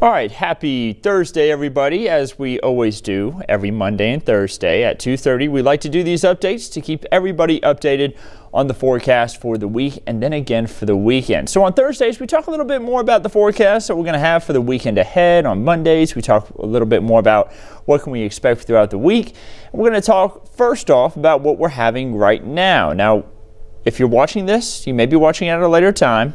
All right, happy Thursday, everybody. As we always do every Monday and Thursday at 2:30, we like to do these updates to keep everybody updated on the forecast for the week and then again for the weekend. So on Thursdays, we talk a little bit more about the forecast that we're going to have for the weekend ahead. On Mondays, we talk a little bit more about what can we expect throughout the week. We're going to talk first off about what we're having right now. Now, if you're watching this, you may be watching it at a later time.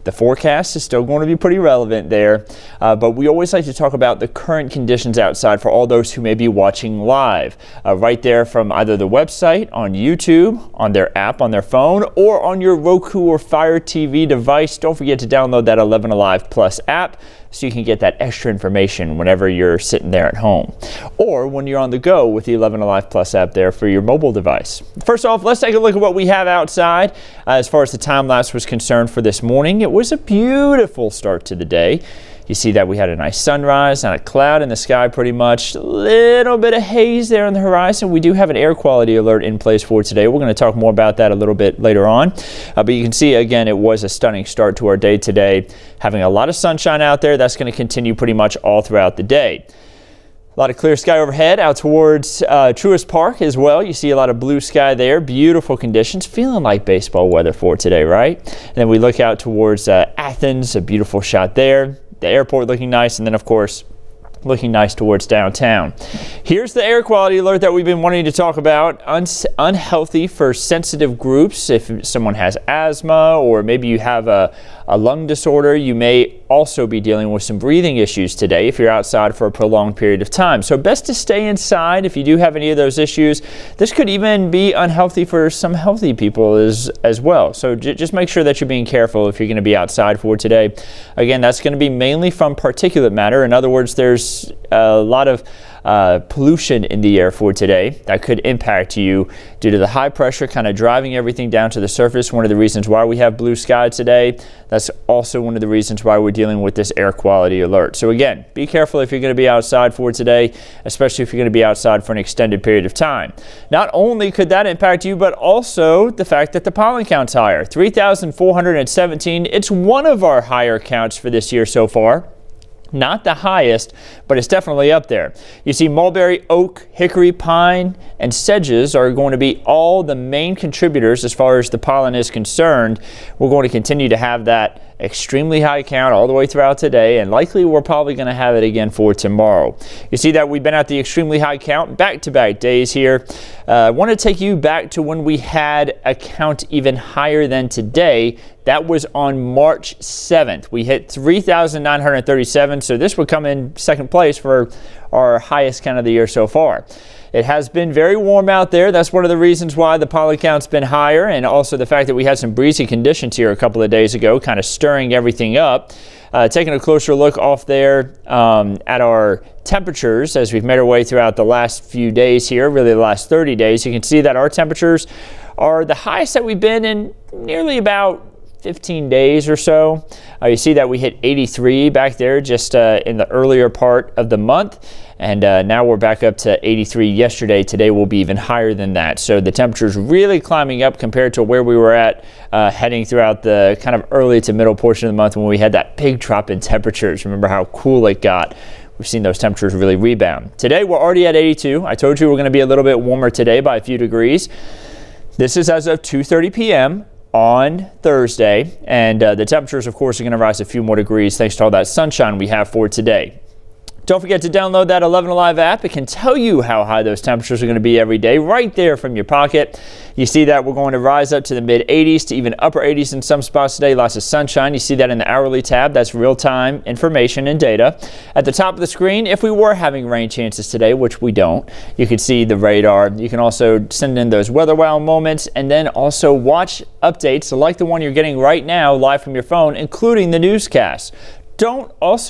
The forecast is still going to be pretty relevant there, but we always like to talk about the current conditions outside for all those who may be watching live. Right there from either the website, on YouTube, on their app, on their phone, or on your Roku or Fire TV device. Don't forget to download that 11 Alive Plus app so you can get that extra information whenever you're sitting there at home, or when you're on the go with the 11 Alive Plus app there for your mobile device. First off, let's take a look at what we have outside. As far as the time lapse was concerned for this morning, it was a beautiful start to the day. You see that we had a nice sunrise, not a cloud in the sky pretty much. A little bit of haze there on the horizon. We do have an air quality alert in place for today. We're going to talk more about that a little bit later on. But you can see, again, it was a stunning start to our day today. Having a lot of sunshine out there. That's going to continue pretty much all throughout the day. A lot of clear sky overhead out towards Truist Park as well. You see a lot of blue sky there. Beautiful conditions. Feeling like baseball weather for today, right? And then we look out towards Athens. A beautiful shot there. The airport looking nice, and then, of course, looking nice towards downtown. Here's the air quality alert that we've been wanting to talk about. Unhealthy for sensitive groups. If someone has asthma or maybe you have a lung disorder, you may also be dealing with some breathing issues today if you're outside for a prolonged period of time. So best to stay inside if you do have any of those issues. This could even be unhealthy for some healthy people as well. So just make sure that you're being careful if you're going to be outside for today. Again, that's going to be mainly from particulate matter. In other words, there's a lot of pollution in the air for today that could impact you due to the high pressure kind of driving everything down to the surface. One of the reasons why we have blue sky today. That's also one of the reasons why we're dealing with this air quality alert. So again, be careful if you're going to be outside for today, especially if you're going to be outside for an extended period of time. Not only could that impact you, but also the fact that the pollen count's higher, 3,417. It's one of our higher counts for this year so far. Not the highest, but it's definitely up there. You see mulberry, oak, hickory, pine, and sedges are going to be all the main contributors as far as the pollen is concerned. We're going to continue to have that extremely high count all the way throughout today, and likely we're probably going to have it again for tomorrow. You see that we've been at the extremely high count back-to-back days here. I want to take you back to when we had a count even higher than today. That was on March 7th. We hit 3,937, so this would come in second place for our highest count of the year so far. It has been very warm out there. That's one of the reasons why the pollen count's been higher, and also the fact that we had some breezy conditions here a couple of days ago, kind of stirring everything up. Taking a closer look off there at our temperatures as we've made our way throughout the last few days here, really the last 30 days, you can see that our temperatures are the highest that we've been in nearly about 15 days or so. You see that we hit 83 back there just in the earlier part of the month. And now we're back up to 83 yesterday. Today will be even higher than that. So the temperature's really climbing up compared to where we were at heading throughout the kind of early to middle portion of the month when we had that big drop in temperatures. Remember how cool it got. We've seen those temperatures really rebound. Today we're already at 82. I told you we're going to be a little bit warmer today by a few degrees. This is as of 2:30 p.m. on Thursday, and the temperatures, of course, are going to rise a few more degrees thanks to all that sunshine we have for today. Don't forget to download that 11 Alive app. It can tell you how high those temperatures are going to be every day right there from your pocket. You see that we're going to rise up to the mid-80s to even upper 80s in some spots today. Lots of sunshine. You see that in the hourly tab. That's real-time information and data. At the top of the screen, if we were having rain chances today, which we don't, you can see the radar. You can also send in those weather wow moments and then also watch updates like the one you're getting right now live from your phone, including the newscast. Don't forget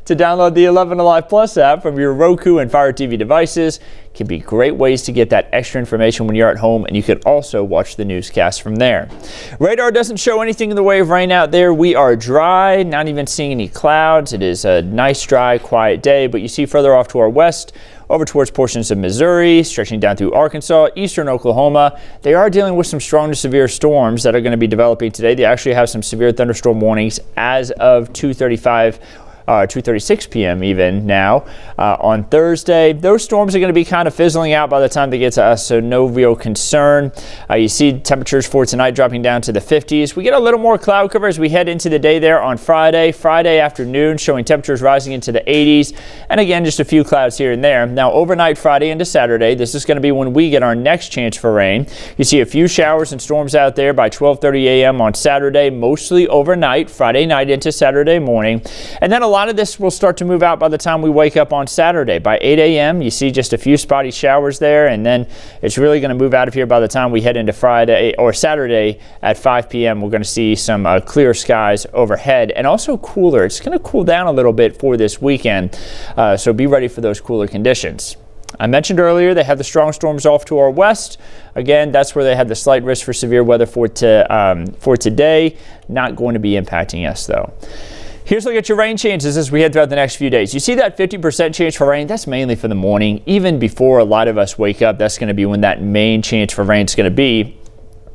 to download the 11 Alive Plus app from your Roku and Fire TV devices. It can be great ways to get that extra information when you're at home, and you can also watch the newscast from there. Radar doesn't show anything in the way of rain out there. We are dry, not even seeing any clouds. It is a nice, dry, quiet day, but you see further off to our west, over towards portions of Missouri, stretching down through Arkansas, eastern Oklahoma. They are dealing with some strong to severe storms that are going to be developing today. They actually have some severe thunderstorm warnings as of 2:36 p.m. even now on Thursday. Those storms are going to be kind of fizzling out by the time they get to us, so no real concern. You see temperatures for tonight dropping down to the 50s. We get a little more cloud cover as we head into the day there on Friday afternoon, showing temperatures rising into the 80s, and again just a few clouds here and there. Now overnight Friday into Saturday, this is going to be when we get our next chance for rain. You see a few showers and storms out there by 12:30 a.m. on Saturday, mostly overnight, Friday night into Saturday morning, and then a lot of this will start to move out by the time we wake up on Saturday. By 8 a.m. you see just a few spotty showers there, and then it's really going to move out of here by the time we head into Friday or Saturday at 5 p.m. We're going to see some clear skies overhead and also cooler. It's going to cool down a little bit for this weekend, so be ready for those cooler conditions. I mentioned earlier they have the strong storms off to our west. Again, that's where they have the slight risk for severe weather for today. Not going to be impacting us though. Here's a look at your rain chances as we head throughout the next few days. You see that 50% chance for rain? That's mainly for the morning. Even before a lot of us wake up, that's going to be when that main chance for rain is going to be.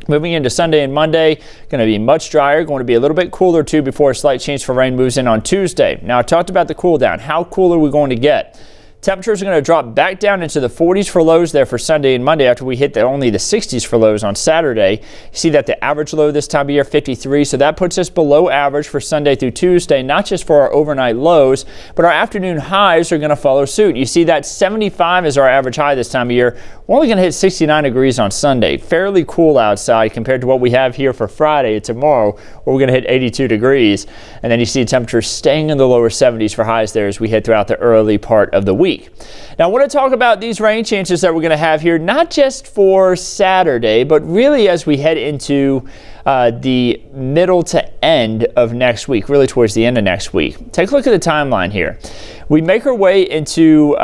Moving into Sunday and Monday, going to be much drier, going to be a little bit cooler too before a slight chance for rain moves in on Tuesday. Now I talked about the cool down. How cool are we going to get? Temperatures are going to drop back down into the 40s for lows there for Sunday and Monday after we hit only the 60s for lows on Saturday. You see that the average low this time of year, 53, so that puts us below average for Sunday through Tuesday, not just for our overnight lows, but our afternoon highs are going to follow suit. You see that 75 is our average high this time of year. We're only going to hit 69 degrees on Sunday. Fairly cool outside compared to what we have here for Friday tomorrow, where we're going to hit 82 degrees. And then you see temperatures staying in the lower 70s for highs there as we head throughout the early part of the week. Now I want to talk about these rain chances that we're going to have here, not just for Saturday, but really as we head into the middle to end of next week, really towards the end of next week. Take a look at the timeline here. We make our way into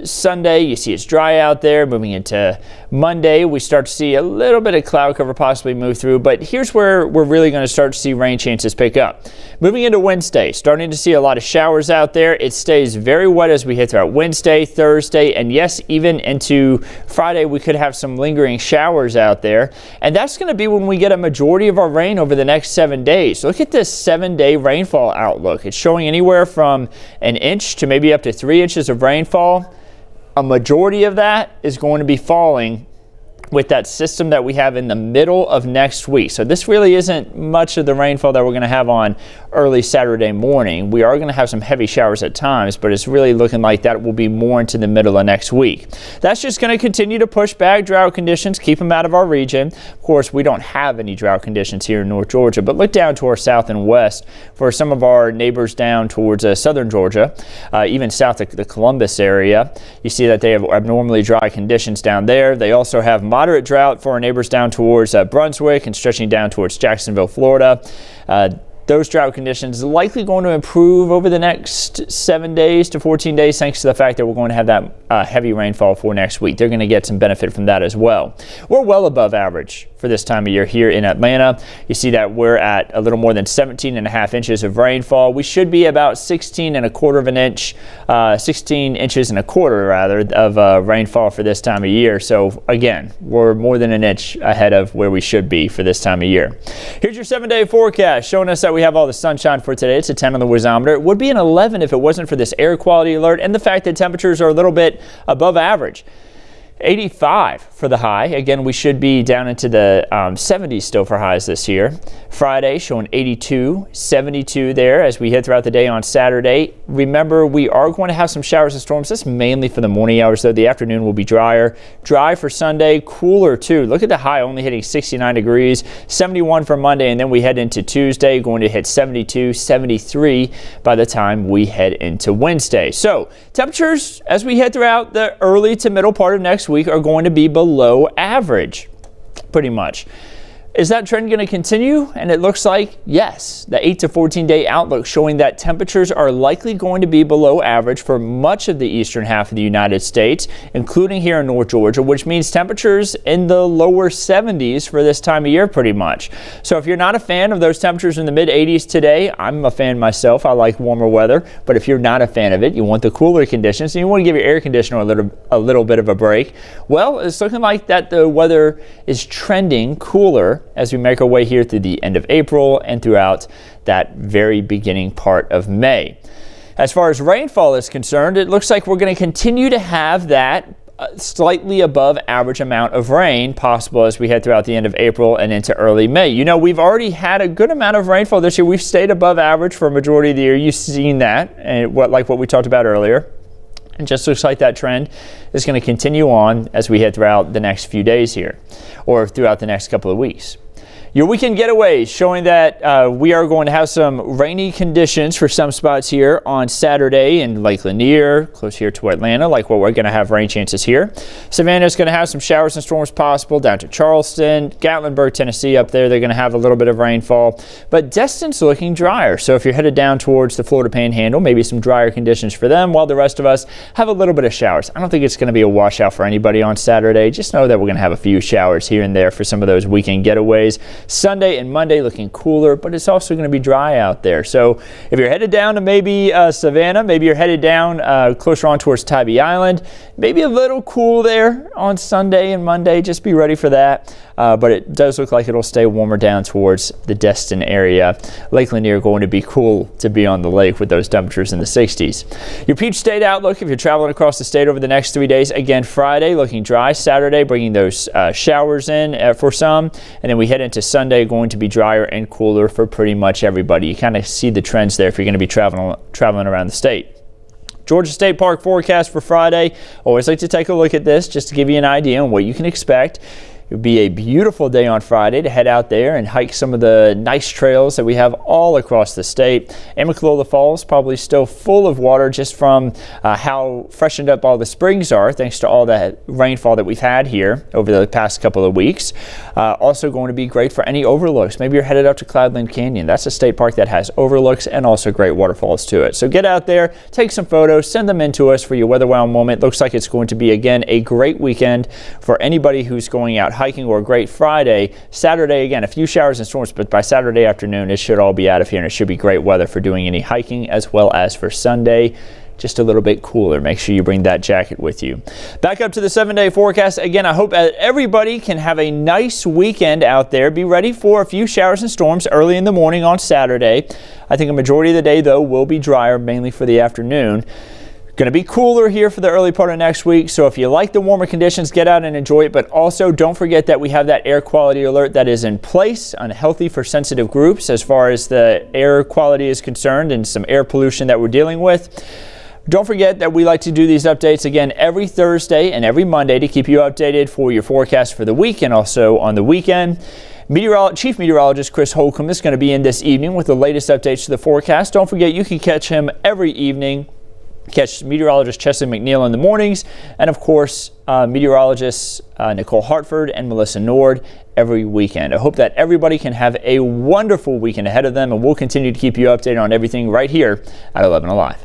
Sunday. You see it's dry out there. Moving into Monday, we start to see a little bit of cloud cover possibly move through, but here's where we're really going to start to see rain chances pick up. Moving into Wednesday, starting to see a lot of showers out there. It stays very wet as we hit throughout Wednesday, Thursday, and yes, even into Friday, we could have some lingering showers out there. And that's going to be when we get a majority of our rain over the next 7 days. Look at this 7-day rainfall outlook. It's showing anywhere from an inch to maybe up to 3 inches of rainfall. A majority of that is going to be falling with that system that we have in the middle of next week. So this really isn't much of the rainfall that we're going to have on early Saturday morning. We are going to have some heavy showers at times, but it's really looking like that will be more into the middle of next week. That's just going to continue to push back drought conditions, keep them out of our region. Of course, we don't have any drought conditions here in North Georgia, but look down to our south and west for some of our neighbors down towards southern Georgia, even south of the Columbus area. You see that they have abnormally dry conditions down there. They also have moderate drought for our neighbors down towards Brunswick and stretching down towards Jacksonville, Florida. Those drought conditions likely going to improve over the next 7 days to 14 days thanks to the fact that we're going to have that heavy rainfall for next week. They're going to get some benefit from that as well. We're well above average for this time of year here in Atlanta. You see that we're at a little more than 17.5 inches of rainfall. We should be about 16 and a quarter of an inch, 16 inches and a quarter rather of rainfall for this time of year. So again, we're more than an inch ahead of where we should be for this time of year. Here's your 7-day forecast showing us that we have all the sunshine for today. It's a 10 on the Wizometer. It would be an 11 if it wasn't for this air quality alert and the fact that temperatures are a little bit above average. 85 for the high. Again, we should be down into the 70s still for highs this year. Friday showing 82, 72 there as we head throughout the day on Saturday. Remember, we are going to have some showers and storms. That's mainly for the morning hours, though. The afternoon will be drier. Dry for Sunday, cooler too. Look at the high only hitting 69 degrees, 71 for Monday, and then we head into Tuesday, going to hit 72, 73 by the time we head into Wednesday. So temperatures as we head throughout the early to middle part of next week are going to be below average, pretty much. Is that trend going to continue? And it looks like yes. The 8 to 14 day outlook showing that temperatures are likely going to be below average for much of the eastern half of the United States, including here in North Georgia, which means temperatures in the lower 70s for this time of year pretty much. So if you're not a fan of those temperatures in the mid 80s today, I'm a fan myself. I like warmer weather. But if you're not a fan of it, you want the cooler conditions and you want to give your air conditioner a little bit of a break. Well, it's looking like that the weather is trending cooler as we make our way here through the end of April and throughout that very beginning part of May. As far as rainfall is concerned, it looks like we're going to continue to have that slightly above average amount of rain possible as we head throughout the end of April and into early May. You know, we've already had a good amount of rainfall this year. We've stayed above average for a majority of the year. You've seen that, and like what we talked about earlier. It just looks like that trend is going to continue on as we head throughout the next few days here, or throughout the next couple of weeks. Your weekend getaways showing that we are going to have some rainy conditions for some spots here on Saturday in Lake Lanier, close here to Atlanta, like what we're going to have rain chances here. Savannah is going to have some showers and storms possible down to Charleston. Gatlinburg, Tennessee up there, they're going to have a little bit of rainfall. But Destin's looking drier. So if you're headed down towards the Florida Panhandle, maybe some drier conditions for them, while the rest of us have a little bit of showers. I don't think it's going to be a washout for anybody on Saturday. Just know that we're going to have a few showers here and there for some of those weekend getaways. Sunday and Monday looking cooler, but it's also going to be dry out there. So if you're headed down to maybe Savannah, maybe you're headed down closer on towards Tybee Island, maybe a little cool there on Sunday and Monday. Just be ready for that. But it does look like it'll stay warmer down towards the Destin area. Lake Lanier going to be cool to be on the lake with those temperatures in the 60s. Your Peach State outlook, if you're traveling across the state over the next 3 days, again, Friday looking dry, Saturday bringing those showers in for some, and then we head into Sunday going to be drier and cooler for pretty much everybody. You kind of see the trends there if you're going to be traveling around the state. Georgia State Park forecast for Friday. Always like to take a look at this just to give you an idea on what you can expect. It would be a beautiful day on Friday to head out there and hike some of the nice trails that we have all across the state. Amicalola Falls probably still full of water just from how freshened up all the springs are thanks to all that rainfall that we've had here over the past couple of weeks. Also going to be great for any overlooks. Maybe you're headed up to Cloudland Canyon. That's a state park that has overlooks and also great waterfalls to it. So get out there, take some photos, send them in to us for your weather wow moment. Looks like it's going to be, again, a great weekend for anybody who's going out hiking, or a great Friday. Saturday, again, a few showers and storms, but by Saturday afternoon, it should all be out of here, and it should be great weather for doing any hiking, as well as for Sunday. Just a little bit cooler. Make sure you bring that jacket with you. Back up to the 7-day forecast. Again, I hope that everybody can have a nice weekend out there. Be ready for a few showers and storms early in the morning on Saturday. I think a majority of the day, though, will be drier, mainly for the afternoon. Going to be cooler here for the early part of next week, so if you like the warmer conditions, get out and enjoy it. But also, don't forget that we have that air quality alert that is in place, unhealthy for sensitive groups as far as the air quality is concerned, and some air pollution that we're dealing with. Don't forget that we like to do these updates again every Thursday and every Monday to keep you updated for your forecast for the week and also on the weekend. Chief Meteorologist Chris Holcomb is going to be in this evening with the latest updates to the forecast. Don't forget, you can catch him every evening. Catch meteorologist Chesley McNeil in the mornings, and of course, meteorologists Nicole Hartford and Melissa Nord every weekend. I hope that everybody can have a wonderful weekend ahead of them, and we'll continue to keep you updated on everything right here at 11 Alive.